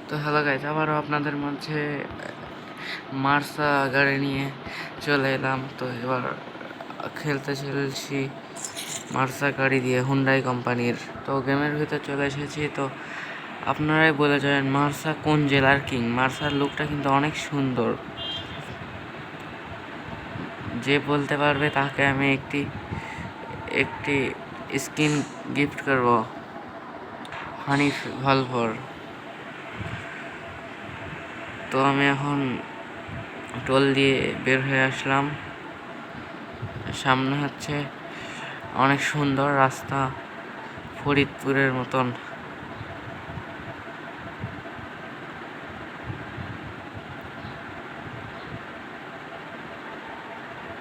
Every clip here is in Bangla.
তো হ্যালো গাইজ, আবারও আপনাদের মাঝে মার্সা গাড়ি নিয়ে চলে এলাম। তো এবার চলেছি মার্সা গাড়ি দিয়ে, হুন্ডাই কোম্পানির। তো গেমের ভিতর চলে এসেছি। তো আপনারাই বলে যাবেন মার্সা কোন জেলার কিং। মার্সার লুকটা কিন্তু অনেক সুন্দর, যে বলতে পারবে তাকে আমি একটি স্কিন গিফট করব, হানি ভলভর। তো আমি এখন টোল দিয়ে বের হয়ে আসলাম। সামনে হচ্ছে অনেক সুন্দর রাস্তা, ফরিদপুরের মতন।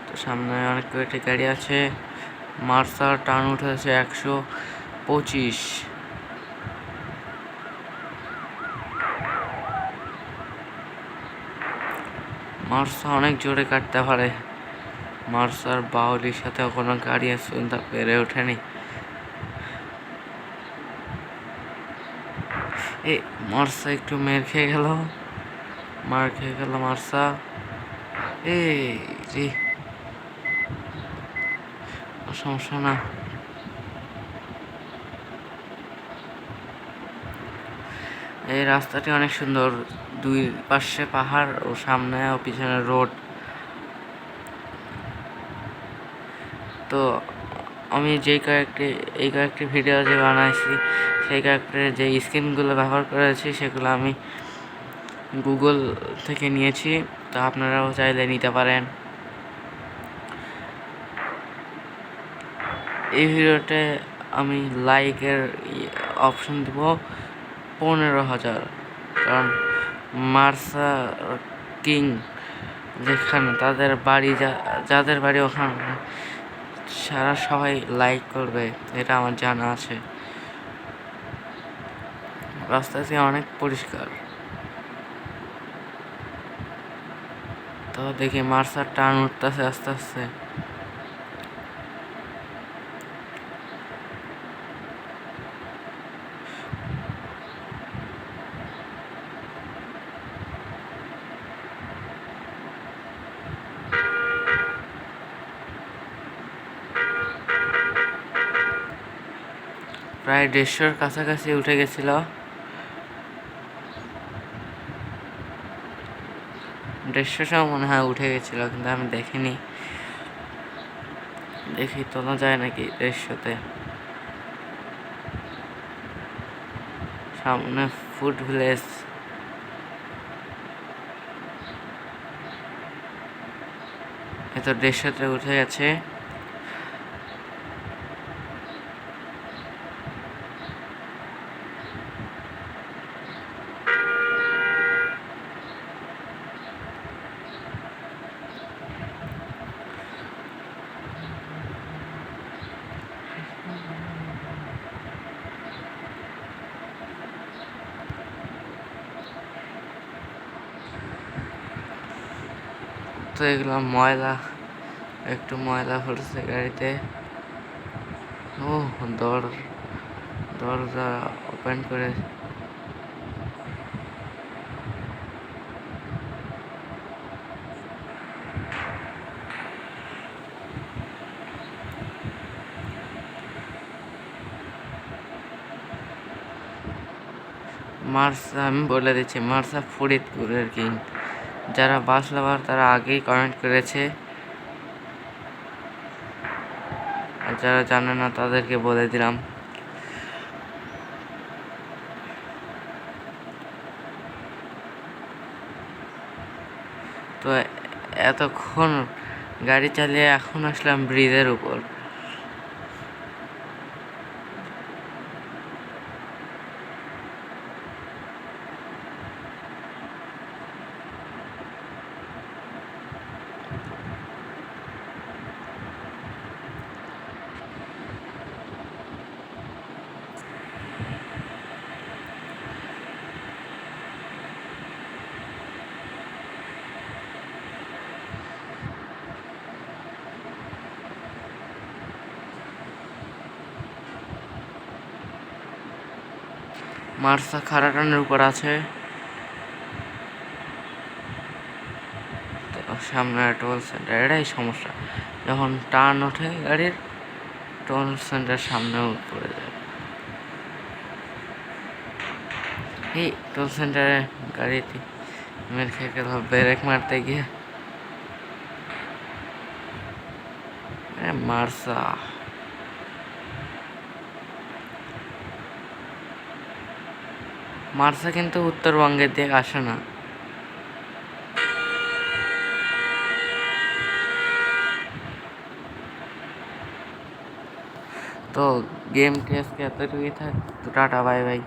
তো সামনে অনেক কয়েকটি গাড়ি আছে। মার্সার টার্ন উঠেছে 125। মার্সা অনেক জোরে কাটতে পারে। মার্সার বাউলির সাথে কোনো গাড়ি আছে তা পেরে ওঠেনি। মার্সা একটু মার খেয়ে গেল মার্সা। রে, সমস্যা না। এই রাস্তাটি অনেক সুন্দর, দুই পাশে পাহাড় ও সামনে ও পিছনে রোড। তো আমি এই কয়েকটি ভিডিও যে বানাইছি, সেই কয়েকটির যে স্ক্রিনগুলো ব্যবহার করেছি সেগুলো আমি গুগল থেকে নিয়েছি। তো আপনারাও চাইলে নিতে পারেন। এই ভিডিওতে আমি লাইকের অপশন দেব 15,000, কারণ মার্সা কিং যেখানে যাদের বাড়ি ওখানে সবাই লাইক করবে, এটা আমার জানা আছে। রাস্তাটি অনেক পরিষ্কার। তো দেখি মার্সার টার্ন উঠতেছে আস্তে আস্তে। প্রায় 150-র কাছাকাছি উঠে গেছিল। 150টাও মনে হয় উঠে গেছিল, কিন্তু আমি দেখিনি। দেখি তোলা যায় নাকি 150-তে। সামনে ফুড ভিলেজ। এত 150-তে উঠে গেছে। তো এগুলো একটু ময়লা পড়ছে গাড়িতে। ও দরজা ওপেন করে। আমি বলে দিচ্ছি, মার্সা ফরিদপুরের কিং। যারা বাস লাভার তারা আগেই কমেন্ট করেছে, আর যারা জানে না তাদেরকে বলে দিলাম। তো এতক্ষণ গাড়ি চালিয়ে এখন আসলাম ব্রিজের উপর। মার্সা খারাটানের উপর আছে। সামনে টোল সেন্টার, এটাই সমস্যা। যখন টার্ন ওঠে গাড়ির, টোল সেন্টার সামনেও পড়ে যায়। এই টোল সেন্টারে গাড়িটি মেরে খেয়ে গেল ব্রেক মারতে গিয়ে। মার্সা মার্সা কিন্তু উত্তরবঙ্গের দিকে আসে না। তো গেমটি আজকে এতটুকুই থাক। তো টাটা, বাই বাই।